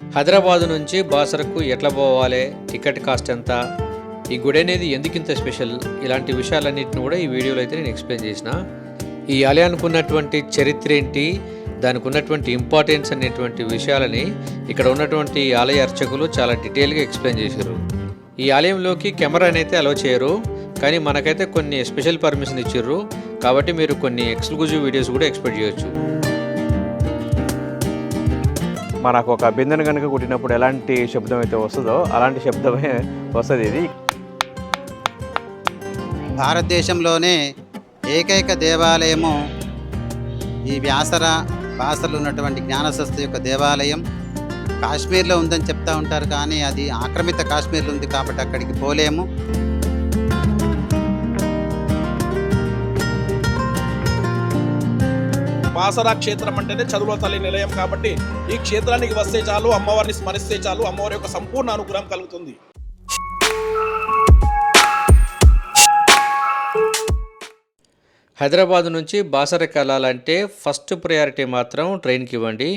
హైదరాబాద్ నుంచి బాసరకు ఎట్లా పోవాలి, టికెట్ కాస్ట్ ఎంత, ఈ గుడి అనేది ఎందుకు ఇంత స్పెషల్, ఇలాంటి విషయాలన్నింటిని కూడా ఈ వీడియోలో అయితే నేను ఎక్స్ప్లెయిన్ చేసిన. ఈ ఆలయానికి ఉన్నటువంటి చరిత్ర ఏంటి, దానికి ఉన్నటువంటి ఇంపార్టెన్స్ అనేటువంటి విషయాలని ఇక్కడ ఉన్నటువంటి ఆలయ అర్చకులు చాలా డీటెయిల్గా ఎక్స్ప్లెయిన్ చేశారు. ఈ ఆలయంలోకి కెమెరాని అయితే అలౌ చేయరు, కానీ మనకైతే కొన్ని స్పెషల్ పర్మిషన్ ఇచ్చారు, కాబట్టి మీరు కొన్ని ఎక్స్క్లూజివ్ వీడియోస్ కూడా ఎక్స్పెక్ట్ చేయొచ్చు. మనకు ఒక బిందెను కనుక కుట్టినప్పుడు ఎలాంటి శబ్దం అయితే వస్తుందో అలాంటి శబ్దమే వస్తుంది. ఇది భారతదేశంలోనే ఏకైక దేవాలయము ఈ వ్యాసర భాషలో ఉన్నటువంటి జ్ఞానసరస్వతి యొక్క దేవాలయం కాశ్మీర్లో ఉందని చెప్తా ఉంటారు, కానీ అది ఆక్రమిత కాశ్మీర్లో ఉంది కాబట్టి అక్కడికి పోలేము. బాసరా క్షేత్రం అంటేనే చదువుల తల్లి నిలయం కాబట్టి ఈ క్షేత్రానికి వస్తే చాలు, అమ్మవారిని స్మరిస్తే చాలు, అమ్మవారి యొక్క సంపూర్ణ అనుగ్రహం కలుగుతుంది. హైదరాబాద్ నుంచి బాసరకు వెళ్ళాలంటే ఫస్ట్ ప్రయారిటీ మాత్రం ట్రైన్కి ఇవ్వండి.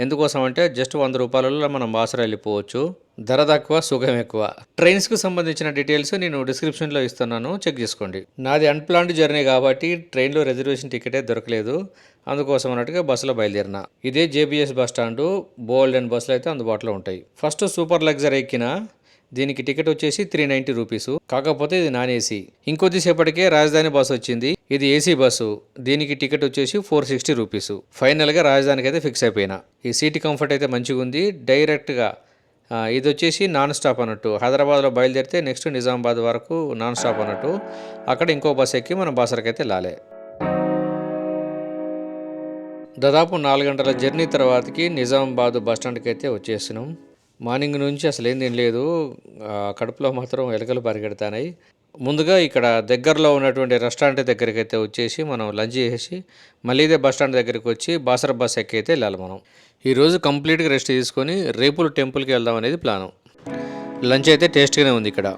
ఎందుకోసం అంటే జస్ట్ 100 రూపాయలలో మనం బాసర వెళ్ళిపోవచ్చు. ధర తక్కువ, సుఖం ఎక్కువ. ట్రైన్స్కి సంబంధించిన డీటెయిల్స్ నేను డిస్క్రిప్షన్లో ఇస్తున్నాను, చెక్ చేసుకోండి. నాది అన్ప్లాన్డ్ జర్నీ కాబట్టి ట్రైన్లో రిజర్వేషన్ టికెటే దొరకలేదు, అందుకోసం అన్నట్టుగా బస్సులో బయలుదేరిన. ఇదే JBS bus stand, bold and బస్సులు అయితే అందుబాటులో ఉంటాయి. ఫస్ట్ సూపర్ లగ్జరీ ఎక్కిన, దీనికి టికెట్ వచ్చేసి 390 రూపీస్, కాకపోతే ఇది నాన్ ఏసీ. ఇంకొద్దిసేపటికే రాజధాని బస్సు వచ్చింది, ఇది ఏసీ బస్సు, దీనికి టికెట్ వచ్చేసి 460 రూపీస్. ఫైనల్గా రాజధానికి అయితే ఫిక్స్ అయిపోయినా. ఈ సీట్ కంఫర్ట్ అయితే మంచిగా ఉంది. డైరెక్ట్గా ఇది వచ్చేసి నాన్ స్టాప్ అన్నట్టు, హైదరాబాద్లో బయలుదేరితే నెక్స్ట్ నిజామాబాద్ వరకు నాన్ స్టాప్ అన్నట్టు, అక్కడ ఇంకో బస్ ఎక్కి మనం బాసరకైతే వెళ్ళాలి. దాదాపు 4 గంటల జర్నీ తర్వాతకి నిజామాబాద్ బస్ స్టాండ్కి అయితే వచ్చేసినాం. మార్నింగ్ నుంచి అసలు ఏం తినలేదు, కడుపులో మాత్రం ఎలకలు పరిగెడతాయి. ముందుగా ఇక్కడ దగ్గరలో ఉన్నటువంటి రెస్టారెంట్ దగ్గరికి అయితే వచ్చేసి మనం లంచ్ చేసి మళ్ళీ ఇదే బస్ స్టాండ్ దగ్గరికి వచ్చి బాసర బస్ ఎక్కి అయితే వెళ్ళాలి. మనం ఈరోజు కంప్లీట్గా రెస్ట్ తీసుకొని రేపులు టెంపుల్కి వెళ్దాం అనేది ప్లాను. లంచ్ అయితే టేస్ట్గానే ఉంది ఇక్కడ.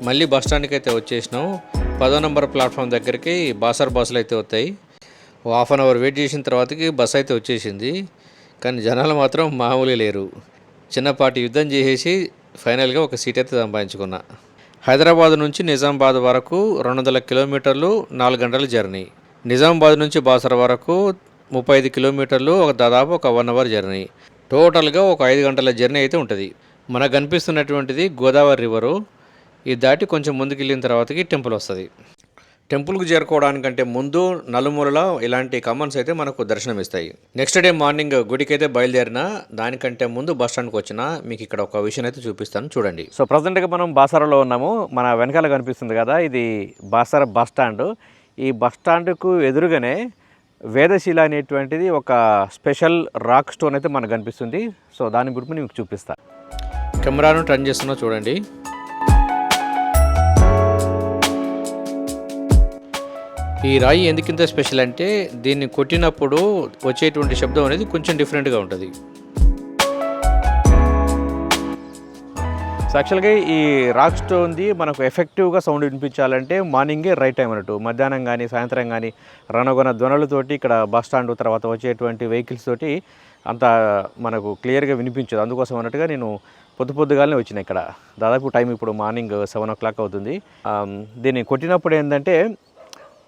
మళ్ళీ బస్ స్టాండ్కి అయితే వచ్చేసినాం. 10వ నెంబర్ ప్లాట్ఫామ్ దగ్గరికి బాసర బస్సులు అయితే వస్తాయి. హాఫ్ అన్ అవర్ వెయిట్ చేసిన తర్వాతకి బస్ అయితే వచ్చేసింది, కానీ జనాలు మాత్రం మామూలు లేరు. చిన్నపాటి యుద్ధం చేసేసి ఫైనల్గా ఒక సీట్ అయితే సంపాదించుకున్నా. హైదరాబాద్ నుంచి నిజామాబాద్ వరకు 200 కిలోమీటర్లు, 4 గంటల జర్నీ. నిజామాబాద్ నుంచి బాసర వరకు 35 కిలోమీటర్లు, దాదాపు ఒక 1 అవర్ జర్నీ. టోటల్గా ఒక 5 గంటల జర్నీ అయితే ఉంటుంది. మనకు కనిపిస్తున్నటువంటిది గోదావరి రివరు. ఇది దాటి కొంచెం ముందుకు వెళ్ళిన తర్వాతకి టెంపుల్ వస్తుంది. టెంపుల్కి చేరుకోవడానికంటే ముందు నలుమూలలో ఇలాంటి కమన్స్ అయితే మనకు దర్శనమిస్తాయి. నెక్స్ట్ డే మార్నింగ్ గుడికి అయితే బయలుదేరినా, దానికంటే ముందు బస్ స్టాండ్కి వచ్చినా మీకు ఇక్కడ ఒక విషయం అయితే చూపిస్తాను, చూడండి. సో ప్రజెంట్గా మనం బాసరలో ఉన్నాము. మన వెనకాల కనిపిస్తుంది కదా, ఇది బాసర బస్ స్టాండ్. ఈ బస్ స్టాండ్కు ఎదురుగానే వేదశిల అనేటువంటిది ఒక స్పెషల్ రాక్ స్టోన్ అయితే మనకు కనిపిస్తుంది. సో దాని గురించి మీకు చూపిస్తాను. కెమెరాను టర్న్ చేస్తున్నా చూడండి. ఈ రాయి ఎందుకింత స్పెషల్ అంటే దీన్ని కొట్టినప్పుడు వచ్చేటువంటి శబ్దం అనేది కొంచెం డిఫరెంట్గా ఉంటుంది. సో యాక్చువల్గా ఈ రాక్ స్టోన్ది మనకు ఎఫెక్టివ్గా సౌండ్ వినిపించాలంటే మార్నింగే రైట్ టైం అన్నట్టు. మధ్యాహ్నం కానీ సాయంత్రం కానీ రణగొన ధ్వనులతోటి ఇక్కడ బస్ స్టాండ్ తర్వాత వచ్చేటువంటి వెహికల్స్ తోటి అంత మనకు క్లియర్గా వినిపించదు. అందుకోసం అన్నట్టుగా నేను పొద్దుగాలనే వచ్చిన. ఇక్కడ దాదాపు టైం ఇప్పుడు మార్నింగ్ 7 o'clock అవుతుంది. దీన్ని కొట్టినప్పుడు ఏంటంటే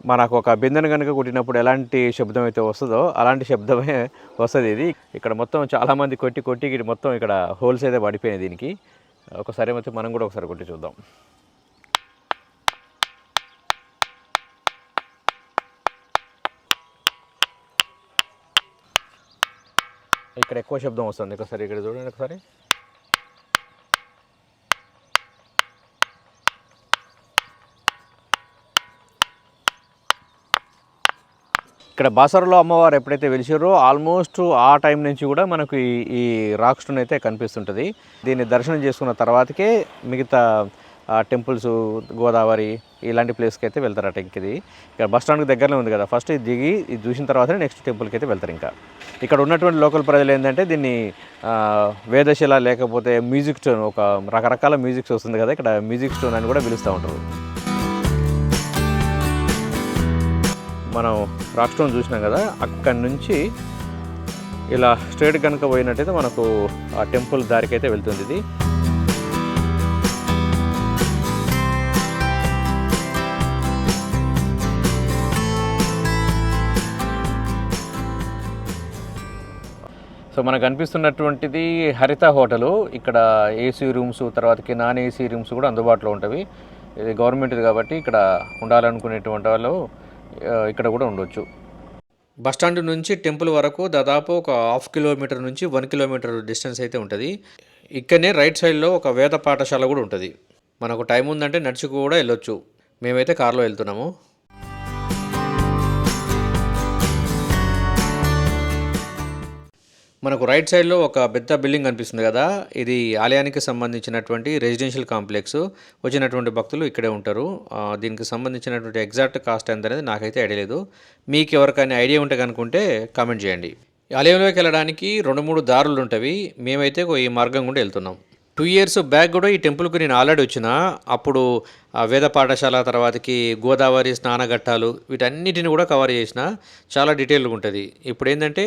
మనకు ఒక బిందెను కనుక కుట్టినప్పుడు ఎలాంటి శబ్దం అయితే వస్తుందో అలాంటి శబ్దమే వస్తుంది. ఇది ఇక్కడ మొత్తం చాలామంది కొట్టి మొత్తం ఇక్కడ హోల్స్ అయితే పడిపోయినాయి దీనికి. ఒకసారి వచ్చి మనం కూడా ఒకసారి కొట్టి చూద్దాం. ఇక్కడ ఎక్కువ శబ్దం వస్తుంది. ఒకసారి ఇక్కడ చూడండి. ఒకసారి ఇక్కడ బాసరలో అమ్మవారు ఎప్పుడైతే వెలిసారో ఆల్మోస్ట్ ఆ టైం నుంచి కూడా మనకు ఈ రాక్ స్టోన్ అయితే కనిపిస్తుంటుంది. దీన్ని దర్శనం చేసుకున్న తర్వాతకే మిగతా టెంపుల్స్, గోదావరి ఇలాంటి ప్లేస్కి అయితే వెళ్తారట. ఇది ఇక్కడ బస్ స్టాండ్కి దగ్గరలో ఉంది కదా, ఫస్ట్ ఇది దిగి ఇది చూసిన తర్వాతనే నెక్స్ట్ టెంపుల్కి అయితే వెళ్తారు. ఇంకా ఇక్కడ ఉన్నటువంటి లోకల్ ప్రజలు ఏంటంటే దీన్ని వేదశిల లేకపోతే మ్యూజిక్ స్టోన్, ఒక రకరకాల మ్యూజిక్స్ వస్తుంది కదా, ఇక్కడ మ్యూజిక్ స్టోన్ అని కూడా పిలుస్తూ ఉంటారు. మనం రాక్ స్టోన్ చూసినాం కదా, అక్కడి నుంచి ఇలా స్ట్రైట్ కనుక పోయినట్టయితే మనకు ఆ టెంపుల్ దారికి అయితే వెళ్తుంది ఇది. సో మనకు కనిపిస్తున్నటువంటిది హరిత హోటలు. ఇక్కడ ఏసీ రూమ్స్, తర్వాతకి నాన్ ఏసీ రూమ్స్ కూడా అందుబాటులో ఉంటాయి. ఇది గవర్నమెంట్ది కాబట్టి ఇక్కడ ఉండాలనుకునేటువంటి వాళ్ళు ఇక్కడ కూడా ఉండొచ్చు. బస్టాండ్ నుంచి టెంపుల్ వరకు దాదాపు ఒక 1/2 కిలోమీటర్ నుంచి 1 కిలోమీటర్ డిస్టెన్స్ అయితే ఉంటుంది. ఇక్కడనే రైట్ సైడ్లో ఒక వేద పాఠశాల కూడా ఉంటుంది. మనకు టైం ఉందంటే నడిచి కూడా వెళ్ళొచ్చు. మేమైతే కార్లో వెళ్తున్నాము. మనకు రైట్ సైడ్లో ఒక పెద్ద బిల్డింగ్ కనిపిస్తుంది కదా, ఇది ఆలయానికి సంబంధించినటువంటి రెసిడెన్షియల్ కాంప్లెక్స్. వచ్చినటువంటి భక్తులు ఇక్కడే ఉంటారు. దీనికి సంబంధించినటువంటి ఎగ్జాక్ట్ కాస్ట్ ఎంత అనేది నాకైతే ఐడియా లేదు. మీకు ఎవరికైనా ఐడియా ఉంటే కనుక్కుంటే కామెంట్ చేయండి. ఆలయంలోకి వెళ్ళడానికి 2-3 దారులు ఉంటాయి. మేమైతే ఈ మార్గం గుండా వెళ్తున్నాం. 2 years బ్యాక్ కూడా ఈ టెంపుల్కి నేను ఆల్రెడీ వచ్చిన. అప్పుడు వేద పాఠశాల, తర్వాతకి గోదావరి స్నానఘట్టాలు, వీటన్నిటిని కూడా కవర్ చేసిన. చాలా డీటెయిల్గా ఉంటుంది. ఇప్పుడు ఏంటంటే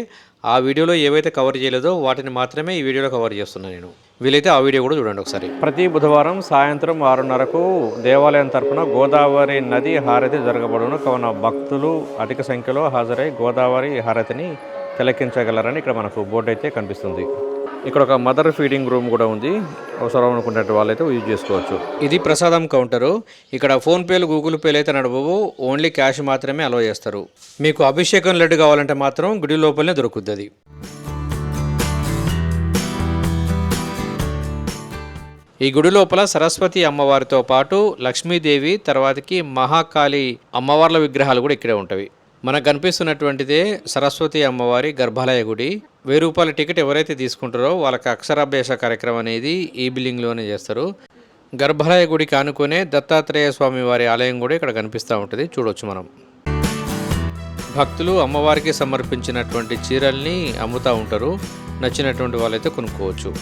ఆ వీడియోలో ఏవైతే కవర్ చేయలేదో వాటిని మాత్రమే ఈ వీడియోలో కవర్ చేస్తున్నాను నేను. వీలైతే ఆ వీడియో కూడా చూడండి ఒకసారి. ప్రతి బుధవారం సాయంత్రం 6:30కు దేవాలయం తరపున గోదావరి నది హారతి జరగబడును. కావున భక్తులు అధిక సంఖ్యలో హాజరై గోదావరి హారతిని తిలకించగలరని ఇక్కడ మనకు బోర్డు అయితే కనిపిస్తుంది. ఇక్కడ ఒక మదర్ ఫీడింగ్ రూమ్ కూడా ఉంది. అవసరం అనుకునే వాళ్ళైతే యూజ్ చేసుకోవచ్చు. ఇది ప్రసాదం కౌంటరు. ఇక్కడ ఫోన్పేలు, గూగుల్ పేలు అయితే నడవవు. ఓన్లీ క్యాష్ మాత్రమే అలో చేస్తారు. మీకు అభిషేకం లడ్డు కావాలంటే మాత్రం గుడి లోపలనే దొరుకుతుంది. ఈ గుడి లోపల సరస్వతి అమ్మవారితో పాటు లక్ష్మీదేవి, తర్వాతకి మహాకాళి అమ్మవార్ల విగ్రహాలు కూడా ఇక్కడే ఉంటాయి. మనకు కనిపిస్తున్నటువంటిదే సరస్వతి అమ్మవారి గర్భాలయ గుడి. 1000 రూపాయల టికెట్ ఎవరైతే తీసుకుంటారో వాళ్ళకి అక్షరాభ్యాస కార్యక్రమం అనేది ఈ బిల్డింగ్లోనే చేస్తారు. గర్భాలయ గుడికి ఆనుకునే దత్తాత్రేయ స్వామి వారి ఆలయం కూడా ఇక్కడ కనిపిస్తూ ఉంటుంది. చూడవచ్చు మనం. భక్తులు అమ్మవారికి సమర్పించినటువంటి చీరల్ని అమ్ముతూ ఉంటారు. నచ్చినటువంటి వాళ్ళైతే కొనుక్కోవచ్చు.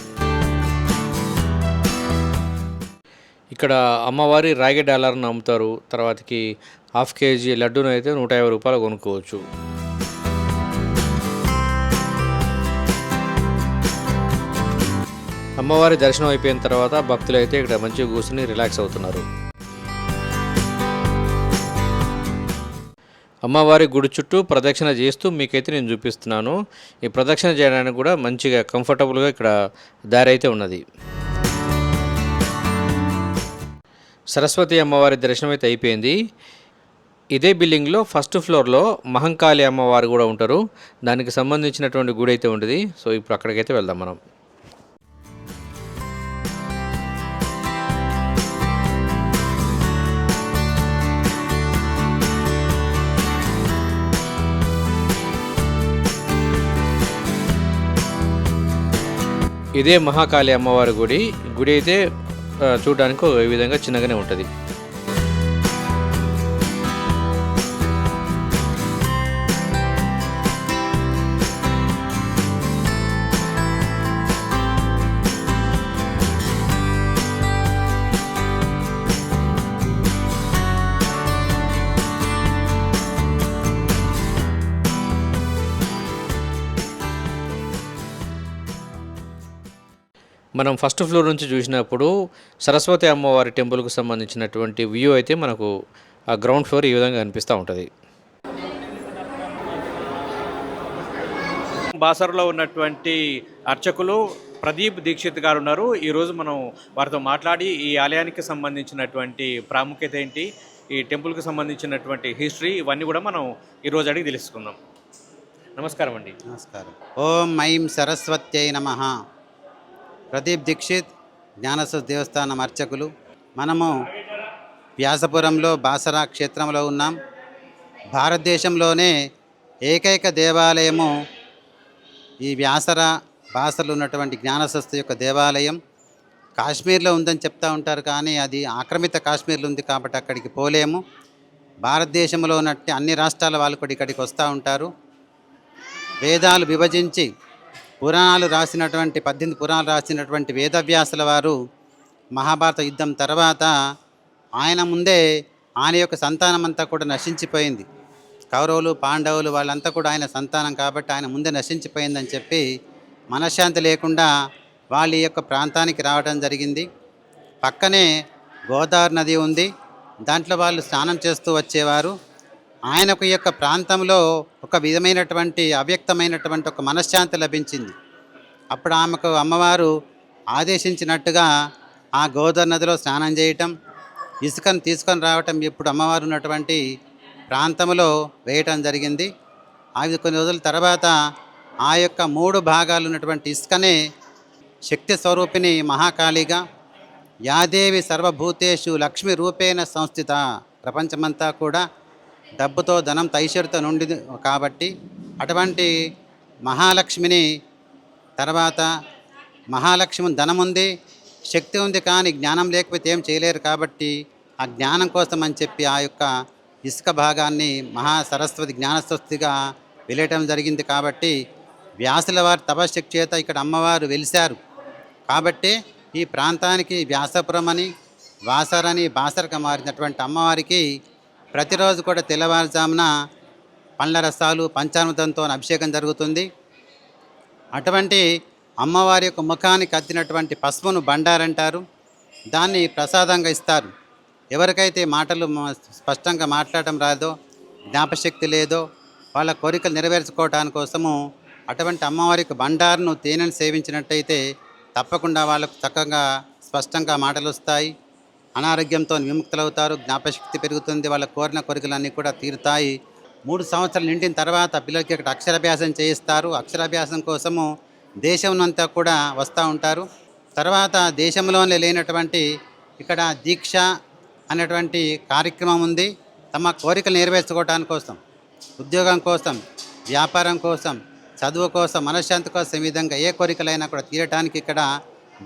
ఇక్కడ అమ్మవారి రాగి డాలర్ను అమ్ముతారు. తర్వాతకి 1/2 kg లడ్డూను అయితే 150 రూపాయలు కొనుక్కోవచ్చు. అమ్మవారి దర్శనం అయిపోయిన తర్వాత భక్తులు అయితే ఇక్కడ మంచిగా కూర్చుని రిలాక్స్ అవుతున్నారు. అమ్మవారి గుడి చుట్టూ ప్రదక్షిణ చేస్తూ మీకైతే నేను చూపిస్తున్నాను. ఈ ప్రదక్షిణ చేయడానికి కూడా మంచిగా కంఫర్టబుల్గా ఇక్కడ దారి అయితే ఉన్నది. సరస్వతి అమ్మవారి దర్శనం అయితే అయిపోయింది. ఇదే బిల్డింగ్లో ఫస్ట్ ఫ్లోర్లో మహంకాళి అమ్మవారు కూడా ఉంటారు. దానికి సంబంధించినటువంటి గుడి అయితే ఉంటుంది. సో ఇప్పుడు అక్కడికైతే వెళ్దాం మనం. ఇదే మహాకాళి అమ్మవారి గుడి. గుడి అయితే చూడడానికి ఈ విధంగా చిన్నగానే ఉంటుంది. మనం ఫస్ట్ ఫ్లోర్ నుంచి చూసినప్పుడు సరస్వతి అమ్మవారి టెంపుల్కు సంబంధించినటువంటి వ్యూ అయితే మనకు ఆ గ్రౌండ్ ఫ్లోర్ ఈ విధంగా కనిపిస్తూ ఉంటుంది. బాసర్లో ఉన్నటువంటి అర్చకులు ప్రదీప్ దీక్షిత్ గారు ఉన్నారు. ఈరోజు మనం వారితో మాట్లాడి ఈ ఆలయానికి సంబంధించినటువంటి ప్రాముఖ్యత ఏంటి, ఈ టెంపుల్కి సంబంధించినటువంటి హిస్టరీ, ఇవన్నీ కూడా మనం ఈరోజు అడిగి తెలుసుకుందాం. నమస్కారం అండి. నమస్కారం. ఓం ఐం సరస్వత్యై నమః. ప్రదీప్ దీక్షిత్, జ్ఞానసరస్వతి దేవస్థానం అర్చకులు. మనము వ్యాసపురంలో బాసరా క్షేత్రంలో ఉన్నాం. భారతదేశంలోనే ఏకైక దేవాలయము ఈ బాసరలో ఉన్నటువంటి జ్ఞానసరస్వతి యొక్క దేవాలయం. కాశ్మీర్లో ఉందని చెప్తూ ఉంటారు, కానీ అది ఆక్రమిత కాశ్మీర్లో ఉంది కాబట్టి అక్కడికి పోలేము. భారతదేశంలో ఉన్నట్టు అన్ని రాష్ట్రాల వాళ్ళు కూడా ఇక్కడికి వస్తూ ఉంటారు. వేదాలు విభజించి 18 పురాణాలు రాసినటువంటి వేదవ్యాసుల వారు మహాభారత యుద్ధం తర్వాత ఆయన ముందే ఆయన యొక్క సంతానం అంతా కూడా నశించిపోయింది. కౌరవులు పాండవులు వాళ్ళంతా కూడా ఆయన సంతానం కాబట్టి ఆయన ముందే నశించిపోయిందని చెప్పి మనశ్శాంతి లేకుండా వాళ్ళ యొక్క ప్రాంతానికి రావడం జరిగింది. పక్కనే గోదావరి నది ఉంది, దాంట్లో వాళ్ళు స్నానం చేస్తూ వచ్చేవారు. ఆయనకు యొక్క ప్రాంతంలో ఒక విధమైనటువంటి అవ్యక్తమైనటువంటి ఒక మనశ్శాంతి లభించింది. అప్పుడు ఆమెకు అమ్మవారు ఆదేశించినట్టుగా ఆ గోదావరి నదిలో స్నానం చేయటం, ఇసుకను తీసుకొని రావటం ఇప్పుడు అమ్మవారు ఉన్నటువంటి ప్రాంతంలో వేయటం జరిగింది. అవి కొన్ని రోజుల తర్వాత ఆ యొక్క 3 భాగాలు ఉన్నటువంటి ఇసుకనే శక్తి స్వరూపిణి మహాకాళిగా, యాదేవి సర్వభూతేషు లక్ష్మి రూపేణ సంస్థిత, ప్రపంచమంతా కూడా డబ్బుతో ధనంతో ఐశ్వర్యతో నుండి కాబట్టి అటువంటి మహాలక్ష్మిని తర్వాత మహాలక్ష్మి ధనం ఉంది, శక్తి ఉంది, కానీ జ్ఞానం లేకపోతే ఏం చేయలేరు కాబట్టి ఆ జ్ఞానం కోసం అని చెప్పి ఆ యొక్క ఇసుక భాగాన్ని మహాసరస్వతి జ్ఞానస్వస్తిగా వెలియటం జరిగింది. కాబట్టి వ్యాసుల వారి తపశక్తి చేత ఇక్కడ అమ్మవారు వెలిశారు. కాబట్టి ఈ ప్రాంతానికి వ్యాసపురం అని, వాసరని, బాసరగా మారినటువంటి అమ్మవారికి ప్రతిరోజు కూడా తెల్లవారుజామున పండ్ల రసాలు పంచామృతంతో అభిషేకం జరుగుతుంది. అటువంటి అమ్మవారి యొక్క ముఖానికి అద్దినటువంటి పసుపును బండారంటారు. దాన్ని ప్రసాదంగా ఇస్తారు. ఎవరికైతే మాటలు స్పష్టంగా మాట్లాడటం రాదో, జ్ఞాపశక్తి లేదో, వాళ్ళ కోరికలు నెరవేర్చుకోవటాని కోసము అటువంటి అమ్మవారికి బండారును తేనెను సేవించినట్టయితే తప్పకుండా వాళ్ళకు చక్కగా స్పష్టంగా మాటలు వస్తాయి, అనారోగ్యంతో విముక్తులవుతారు, జ్ఞాపశక్తి పెరుగుతుంది, వాళ్ళ కోరిన కోరికలన్నీ కూడా తీరుతాయి. 3 సంవత్సరాలు నిండిన తర్వాత పిల్లలకి ఇక్కడ అక్షరాభ్యాసం చేయిస్తారు. అక్షరాభ్యాసం కోసము దేశంనంతా కూడా వస్తూ ఉంటారు. తర్వాత దేశంలోనే లేనటువంటి ఇక్కడ దీక్ష అనేటువంటి కార్యక్రమం ఉంది. తమ కోరికలు నెరవేర్చుకోవడానికి కోసం, ఉద్యోగం కోసం, వ్యాపారం కోసం, చదువు కోసం, మనశ్శాంతి కోసం, ఈ విధంగా ఏ కోరికలైనా కూడా తీరటానికి ఇక్కడ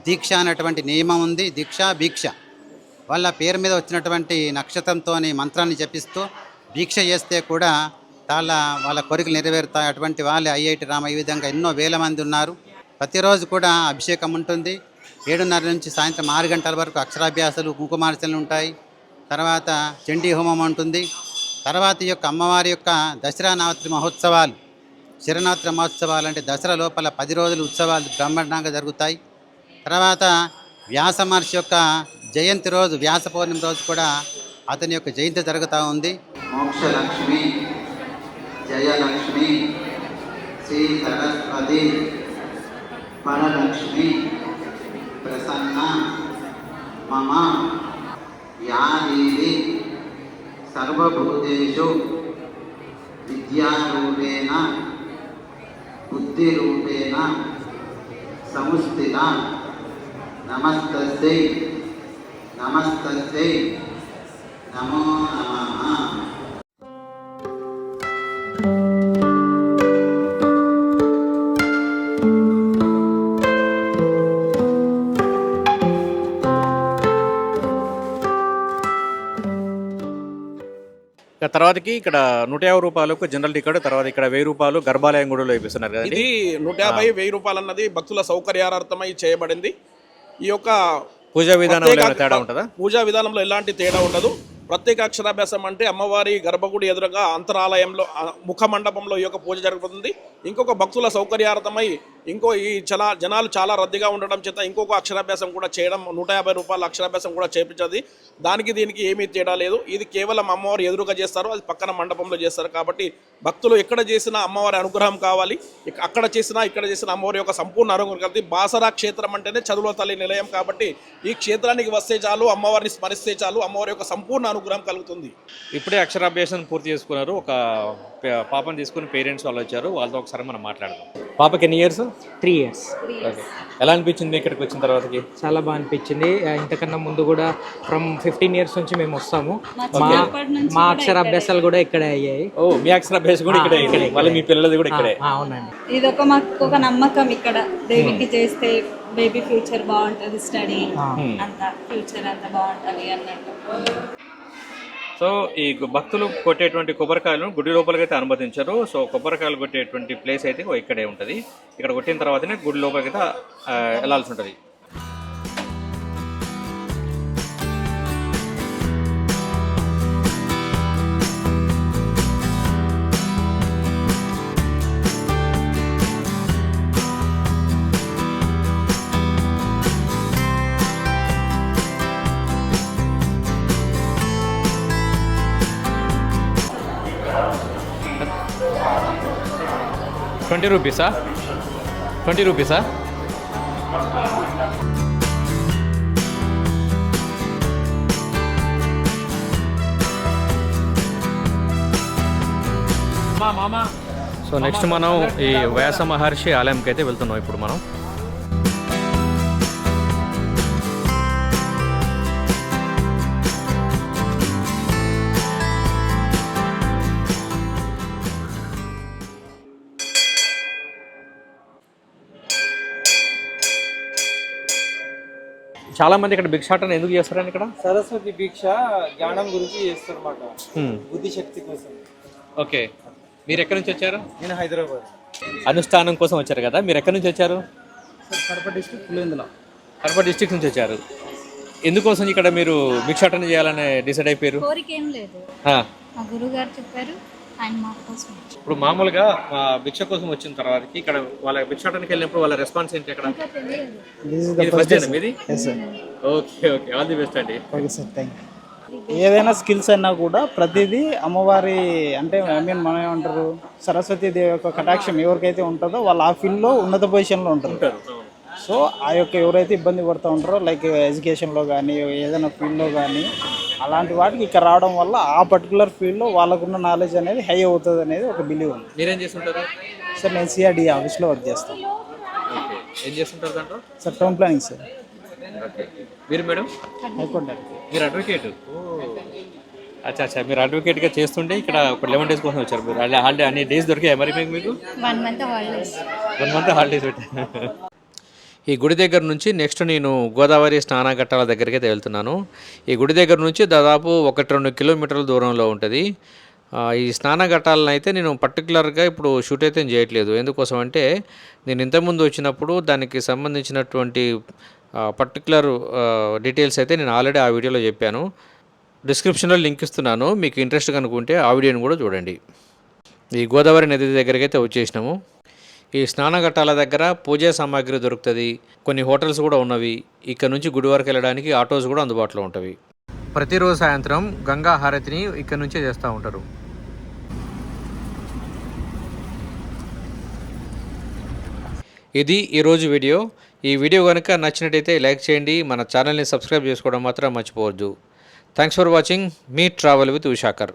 దీక్ష అనేటువంటి నియమం ఉంది. దీక్ష భిక్ష వాళ్ళ పేరు మీద వచ్చినటువంటి నక్షత్రంతో మంత్రాన్ని జపిస్తూ దీక్ష చేస్తే కూడా వాళ్ళ కోరికలు నెరవేరుతాయి. అటువంటి వాళ్ళే ఐఐటి రామ, ఈ విధంగా ఎన్నో వేల మంది ఉన్నారు. ప్రతిరోజు కూడా అభిషేకం ఉంటుంది. 7:30 నుంచి సాయంత్రం 6 గంటల వరకు అక్షరాభ్యాసాలు, కుంకుమార్చనలు ఉంటాయి. తర్వాత చండీ హోమం ఉంటుంది. తర్వాత ఈ యొక్క అమ్మవారి యొక్క దసరా నవరాత్రి మహోత్సవాలు, శరనవరాత్రి మహోత్సవాలు అంటే దసరా లోపల 10 రోజులు ఉత్సవాలు బ్రహ్మాండంగా జరుగుతాయి. తర్వాత వ్యాస మహర్షి యొక్క జయంతి రోజు, వ్యాస పౌర్ణమి రోజు కూడా అతని యొక్క జయంతి జరుగుతూ ఉంది. మోక్షలక్ష్మి, జయలక్ష్మి, శ్రీ సరస్వతి, పరలక్ష్మి, ప్రసన్న మమ యా దేవి సర్వభూతేషు విద్యారూపేణ బుద్ధిరూపేణ సంస్థిత నమస్తస్యై నమస్తస్యై నమో నమః. ఇక తర్వాతకి ఇక్కడ 150 రూపాయలకు జనరల్ టికెట్, తర్వాత ఇక్కడ 1000 రూపాయలు గర్భాలయం కూడా వేపిస్తున్నారు కదండి. ఇది 150-1000 రూపాయలు అన్నది భక్తుల సౌకర్యార్థమై చేయబడింది. ఈ యొక్క పూజా విధానంలో ఏమైనా తేడా ఉంటుందా? పూజా విధానంలో ఎలాంటి తేడా ఉండదు. ప్రత్యేక అక్షరాభ్యాసం అంటే అమ్మవారి గర్భగుడి ఎదురుగా అంతరాలయంలో ముఖ మండపంలో ఈ యొక్క పూజ జరుగుతుంది. ఇంకొక భక్తుల సౌకర్యార్థమై ఈ జనాలు చాలా రద్దీగా ఉండడం చేత ఇంకొక అక్షరాభ్యాసం కూడా చేయడం, 150 రూపాయల అక్షరాభ్యాసం కూడా చేపించదు. దానికి దీనికి ఏమీ తేడా లేదు. ఇది కేవలం అమ్మవారు ఎదురుగా చేస్తారు, అది పక్కన మండపంలో చేస్తారు. కాబట్టి భక్తులు ఎక్కడ చేసినా అమ్మవారి అనుగ్రహం కావాలి, అక్కడ చేసినా ఇక్కడ చేసినా అమ్మవారి యొక్క సంపూర్ణ అనుగ్రహం కలిగి. బాసరా క్షేత్రం అంటేనే చదువుల తల్లి నిలయం కాబట్టి ఈ క్షేత్రానికి వస్తే చాలు, అమ్మవారిని స్మరిస్తే చాలు, అమ్మవారి యొక్క సంపూర్ణ అనుగ్రహం కలుగుతుంది. ఇప్పుడే అక్షరాభ్యాసం పూర్తి చేసుకున్నారు. ఒక పాపను తీసుకుని పేరెంట్స్ వాళ్ళు వచ్చారు, వాళ్ళతో ఒకసారి మనం మాట్లాడదాం. పాపకి ఎన్ని ఇయర్స్? 3 years. ఓకే. ఎలా అనిపించింది ఇక్కడికి వచ్చిన తర్వాతకి? చాలా బాగా అనిపించింది. ఇంతకన్నా ముందు కూడా ఫ్రమ్ 15 years నుంచి మేము వస్తాము. మా అక్షరాభ్యాసాలు కూడా ఇక్కడే అయ్యాయి. ఓ, మీ అక్షరాభ్యాసం కూడా ఇక్కడే, మళ్ళీ మీ పిల్లలది కూడా ఇక్కడే? అవునండి. ఇది మాకు ఒక నమ్మకం, ఇక్కడ బేబీకి చేస్తే బేబీ ఫ్యూచర్ బాగుంటుంది, స్టడీ అంతా ఫ్యూచర్ అంతా బాగుంటుంది అన్నట్టు. సో ఈ భక్తులు కొట్టేటువంటి కొబ్బరికాయలను గుడి లోపలికి అయితే అనుమతించారు. సో కొబ్బరికాయలు కొట్టేటువంటి ప్లేస్ అయితే ఇక్కడే ఉంటుంది. ఇక్కడ కొట్టిన తర్వాతనే గుడి లోపలికి అయితే వెళ్ళాల్సి ఉంటుంది. ₹20? ₹20? సో నెక్స్ట్ మనం ఈ వ్యాస మహర్షి ఆలయంకి అయితే వెళ్తున్నాం ఇప్పుడు మనం. చాలా మంది ఇక్కడ భిక్షాటన ఎందుకు చేస్తారని ఇక్కడ? సరస్వతి దీక్ష జ్ఞానం గురించి చేస్తారన్నమాట, బుద్ధి శక్తి కోసం. ఓకే, మీరు ఎక్కడి నుంచి వచ్చారు? నేను హైదరాబాద్. అనుష్ఠానం కోసం వచ్చారు కదా, మీరు ఎక్కడి నుంచి వచ్చారు? కడప డిస్ట్రిక్ట్ పులివెందుల. కడప డిస్ట్రిక్ట్ నుంచి వచ్చారు. ఎందుకోసం ఇక్కడ మీరు భిక్షాటన చేయాలని డిసైడ్ అయిపోయారు? కోరిక ఏం లేదు, ఆ, మా గురువు గారు చెప్పారు, ఆయన మా కోసం. ఇప్పుడు మామూలుగా భిక్ష కోసం వచ్చిన తర్వాత ఇక్కడ వాళ్ళ భిక్షాటనకి వెళ్ళినప్పుడు వాళ్ళ రెస్పాన్స్ ఏంటి అక్కడ? ఇది ఫస్ట్ టైం మీది? Okay okay, all the best అండి. Okay sir, thank you. ఏదైనా స్కిల్స్ అయినా కూడా ప్రతిదీ అమ్మవారి అంటే మనం ఏమంటారు, సరస్వతి దేవి యొక్క కటాక్షం ఎవరికైతే ఉంటుందో వాళ్ళు ఆ ఫీల్డ్లో ఉన్నత పొజిషన్లో ఉంటారు. సో ఆ యొక్క ఎవరైతే ఇబ్బంది పడుతూ ఉంటారో లైక్ ఎడ్యుకేషన్లో కానీ ఏదైనా ఫీల్డ్లో కానీ అలాంటి వాటికి ఇక్కడ రావడం వల్ల ఆ పర్టికులర్ ఫీల్డ్లో వాళ్ళకున్న నాలెడ్జ్ అనేది హై అవుతుంది అనేది ఒక బిలీవ్ ఉంది. మీరేం చేస్తుంటారు? సార్ నేను సిఆర్డి ఆఫీస్లో వర్క్ చేస్తాను. ఓకే, ఏం చేస్తుంటారు దాంట్లో? Sir town planning sir. Okay, మీరు మేడం? హైకోర్టు. మీరు అడ్వకేట్? అచ్చా అచ్చా, మీరు అడ్వకేట్గా చేస్తుంటే ఇక్కడ ఒక 11 days కోసం వచ్చారు మీరు. హాలిడే అన్ని డేస్ దొరికాయి మరి మీకు? 1 month హాలిడేస్. 1 month హాలిడేస్ పెట్టారు. ఈ గుడి దగ్గర నుంచి నెక్స్ట్ నేను గోదావరి స్నానఘట్టాల దగ్గరికి అయితే వెళ్తున్నాను. ఈ గుడి దగ్గర నుంచి దాదాపు 1-2 కిలోమీటర్ల దూరంలో ఉంటుంది. ఈ స్నానఘట్టాలను అయితే నేను పర్టికులర్గా ఇప్పుడు షూట్ అయితే చేయట్లేదు. ఎందుకోసం అంటే నేను ఇంతకుముందు వచ్చినప్పుడు దానికి సంబంధించినటువంటి పర్టికులర్ డీటెయిల్స్ అయితే నేను ఆల్రెడీ ఆ వీడియోలో చెప్పాను. డిస్క్రిప్షన్లో లింక్ ఇస్తున్నాను, మీకు ఇంట్రెస్ట్ కనుకుంటే ఆ వీడియోని కూడా చూడండి. ఈ గోదావరి నది దగ్గరికి అయితే వచ్చేసినాము. ఈ స్నానఘట్టాల దగ్గర పూజా సామాగ్రి దొరుకుతుంది, కొన్ని హోటల్స్ కూడా ఉన్నవి. ఇక్కడ నుంచి గుడి వరకు వెళ్ళడానికి ఆటోస్ కూడా అందుబాటులో ఉంటవి. ప్రతిరోజు సాయంత్రం గంగా హారతిని ఇక్కడ నుంచే చేస్తూ ఉంటారు. ఇది ఈరోజు వీడియో. ఈ వీడియో కనుక నచ్చినట్టయితే లైక్ చేయండి, మన ఛానల్ని సబ్స్క్రైబ్ చేసుకోవడం మాత్రం మర్చిపోవద్దు. Thanks for watching. మీ ట్రావెల్ విత్ ఉషాకర్.